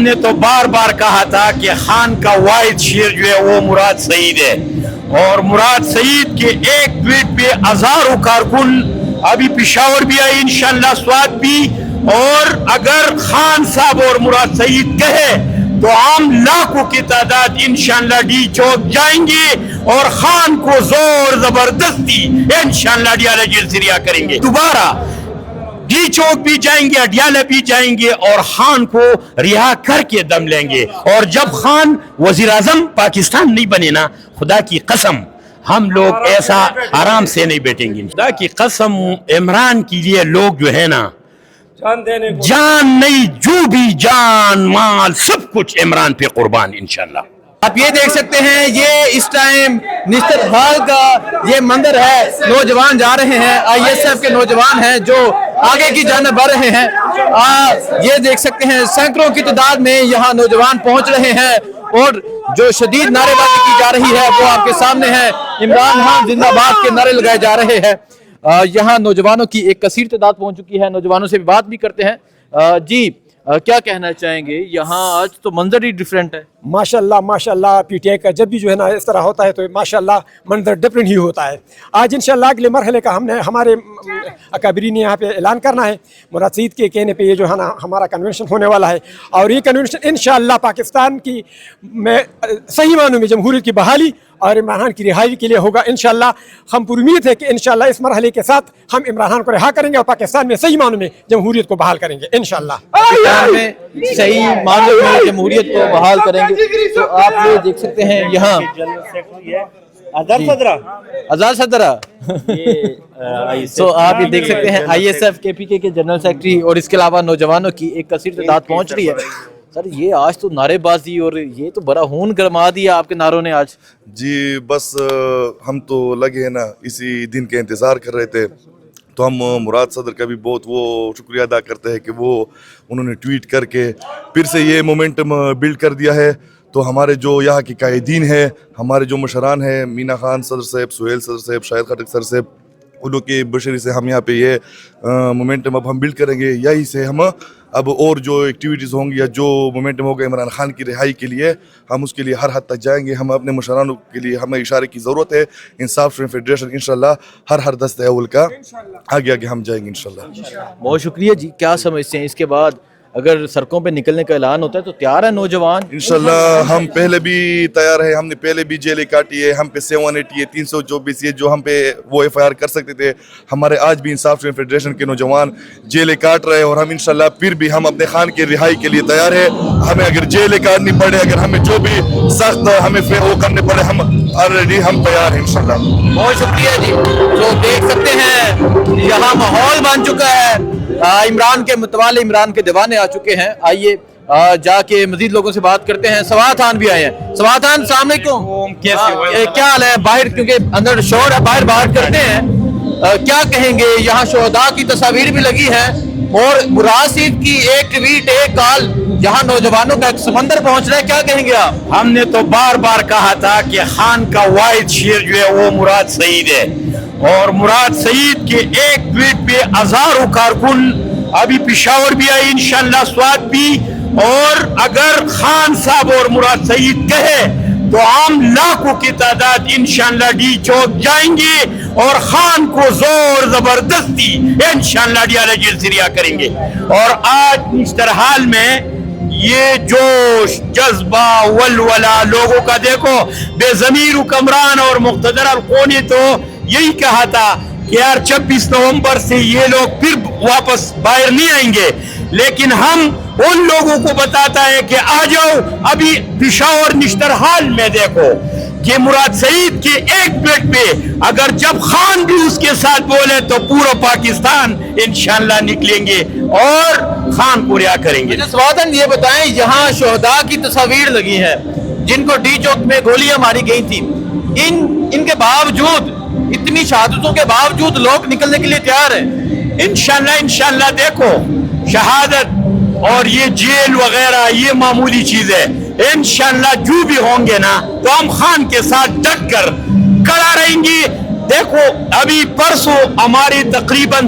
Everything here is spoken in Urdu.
نے تو بار بار کہا تھا کہ خان کا واحد شیر جو ہے وہ مراد سعید ہے، اور مراد سعید کے ایک ٹویٹ پہ ہزاروں کارکن ابھی پشاور بھی آئی انشاءاللہ، سوات بھی، اور اگر خان صاحب اور مراد سعید کہے تو ہم لاکھوں کی تعداد انشاءاللہ ڈی چوک جائیں گے اور خان کو زور زبردستی انشاءاللہ اڈیالہ جیل سے رہا کریں گے، دوبارہ ڈی چوک بھی جائیں گے، اڈیالہ بھی جائیں گے اور خان کو رہا کر کے دم لیں گے۔ اور جب خان وزیر اعظم پاکستان نہیں بنے نا، خدا کی قسم ہم لوگ ایسا آرام سے نہیں بیٹھیں گے، خدا کی قسم عمران کے لیے لوگ جو ہے نا جان نہیں، جو بھی جان مال سب کچھ عمران پہ قربان انشاءاللہ۔ آپ یہ دیکھ سکتے ہیں، یہ اس ٹائم نشتر ہال کا یہ منظر ہے، نوجوان جا رہے ہیں، آئی ایس ایف کے نوجوان ہیں جو آگے کی جانب بڑھ رہے ہیں۔ یہ دیکھ سکتے ہیں سینکڑوں کی تعداد میں یہاں نوجوان پہنچ رہے ہیں اور جو شدید نعرے بازی کی جا رہی ہے وہ آپ کے سامنے ہے، عمران خان زندہ باد کے نعرے لگائے جا رہے ہیں۔ یہاں نوجوانوں کی ایک کثیر تعداد پہنچ چکی ہے، نوجوانوں سے بھی بات بھی کرتے ہیں۔ جی کیا کہنا چاہیں گے؟ یہاں آج تو منظر ہی ڈیفرنٹ ہے۔ ماشاءاللہ پی ٹی آئی کا جب بھی جو ہے نا اس طرح ہوتا ہے تو ماشاءاللہ منظر ڈفرینٹ ہی ہوتا ہے۔ آج انشاءاللہ اگلے مرحلے کا ہمارے اکابرین نے یہاں پہ اعلان کرنا ہے، مراد سعید کے کہنے پہ یہ جو ہے نا ہمارا کنونشن ہونے والا ہے، اور یہ کنونشن انشاءاللہ پاکستان کی میں صحیح معنوں میں جمہوریت کی بحالی اور عمران خان کی رہائی کے لیے ہوگا انشاءاللہ۔ ہم پر امید ہے کہ انشاءاللہ اس مرحلے کے ساتھ ہم عمران خان کو رہا کریں گے اور پاکستان میں صحیح معنوں میں جمہوریت کو بحال کریں گے انشاءاللہ۔ پاکستان میں صحیح معنوں میں جمہوریت کو بحال کریں گے۔ تو آپ یہ دیکھ سکتے ہیں یہاں آزاد صدرہ تو آپ یہ دیکھ سکتے ہیں آئی ایس ایف کے پی کے جنرل سیکرٹری اور اس کے علاوہ نوجوانوں کی ایک کثیر تعداد پہنچ رہی ہے۔ سر یہ آج تو نعرے بازی اور یہ تو بڑا خون گرما دیا آپ کے نعروں نے آج۔ جی بس ہم تو لگے ہیں نا، اسی دن کے انتظار کر رہے تھے، تو ہم مراد صدر کا بھی بہت وہ شکریہ ادا کرتے ہیں کہ وہ انہوں نے ٹویٹ کر کے پھر سے یہ مومنٹم بلڈ کر دیا ہے۔ تو ہمارے جو یہاں کے قائدین ہیں، ہمارے جو مشران ہیں، مینا خان صدر صاحب، سہیل صدر صاحب، شاہد خٹک صدر صاحب، انہوں کے بشری سے ہم یہاں پہ یہ مومنٹم اب ہم بلڈ کریں گے۔ یہی سے ہم اب اور جو ایکٹیویٹیز ہوں گی یا جو مومنٹم ہوگا عمران خان کی رہائی کے لیے، ہم اس کے لیے ہر حد تک جائیں گے۔ ہم اپنے مشرانوں کے لیے ہمیں اشارے کی ضرورت ہے، انصاف اسٹوڈنٹ فیڈریشن انشاءاللہ ہر دست اول کا آگے ہم جائیں گے انشاءاللہ۔ بہت شکریہ جی۔ کیا سمجھتے ہیں اس کے بعد اگر سڑکوں پہ نکلنے کا اعلان ہوتا ہے تو تیار ہے نوجوان؟ انشاءاللہ ہم پہلے بھی تیار ہیں، ہم نے پہلے بھی جیلیں کاٹی ہے، ہم پہ 780 ہے، 324 ہے جو ہم پہ وہ ایف آئی آر کر سکتے تھے، ہمارے آج بھی انصاف اسٹوڈنٹ فیڈریشن کے نوجوان جیلیں کاٹ رہے ہیں، اور ہم انشاءاللہ پھر بھی ہم اپنے خان کی رہائی کے لیے تیار ہیں۔ ہمیں اگر جیلیں کاٹنی پڑے، اگر ہمیں جو بھی سخت ہمیں وہ کرنے پڑے، ہم آلریڈی ہم تیار ہیں انشاءاللہ۔ بہت شکریہ جی۔ تو دیکھ سکتے ہیں یہاں ماحول بن چکا ہے، عمران کے متوالے، عمران کے دیوانے آ چکے ہیں۔ آئیے جا کے مزید لوگوں سے بات کرتے ہیں۔ سوات خان بھی آئے ہیں۔ سوات خان السلام علیکم، کیا حال ہے؟ باہر کیونکہ اندر شور ہے، باہر بات کرتے ہیں، کیا کہیں گے؟ یہاں شہداء کی تصاویر بھی لگی ہے اور مراد سعید کی ایک ٹویٹ، ایک کال، یہاں نوجوانوں کا ایک سمندر پہنچ رہا ہے، کیا کہیں گے آپ؟ ہم نے تو بار بار کہا تھا کہ خان کا واحد شیر جو ہے وہ مراد سعید ہے، اور مراد سعید کے ایک ٹویٹ پہ ہزاروں کارکن ابھی پشاور بھی آئی انشاءاللہ، سوات بھی، اور اگر خان صاحب اور مراد سعید کہے تو ہم لاکھوں کی تعداد انشاءاللہ ڈی چوک جائیں گے اور خان کو زور زبردستی انشاءاللہ اڈیالہ جیل سے رہا کریں گے۔ اور آج نشتر حال میں یہ جوش، جذبہ، ولولہ لوگوں کا دیکھو، بے ضمیر حکمران اور مقتدر القوہ نے تو یہی کہا تھا کہ یار 26 نومبر سے یہ لوگ پھر واپس باہر نہیں آئیں گے، لیکن ہم ان لوگوں کو بتاتا ہے کہ آ جاؤ۔ ابھی پشاور نشتر حال میں دیکھو کہ مراد سعید کے ایک ٹویٹ پہ اگر جب خان بھی اس کے ساتھ بولے تو پورا پاکستان انشاءاللہ نکلیں گے اور خان کو رہا کریں گے۔ سواتن یہ بتائیں، یہاں شہداء کی تصاویر لگی ہیں جن کو ڈی چوک میں گولیاں ماری گئی تھیں، ان کے باوجود، اتنی شہادتوں کے باوجود لوگ نکلنے کے لیے تیار ہیں۔ انشاءاللہ دیکھو، شہادت اور یہ جیل وغیرہ یہ معمولی چیز ہے، انشاءاللہ جو بھی ہوں گے نا تو ہم خان کے ساتھ ڈٹ کر کھڑا رہیں گے۔ دیکھو ابھی پرسوں ہمارے تقریباً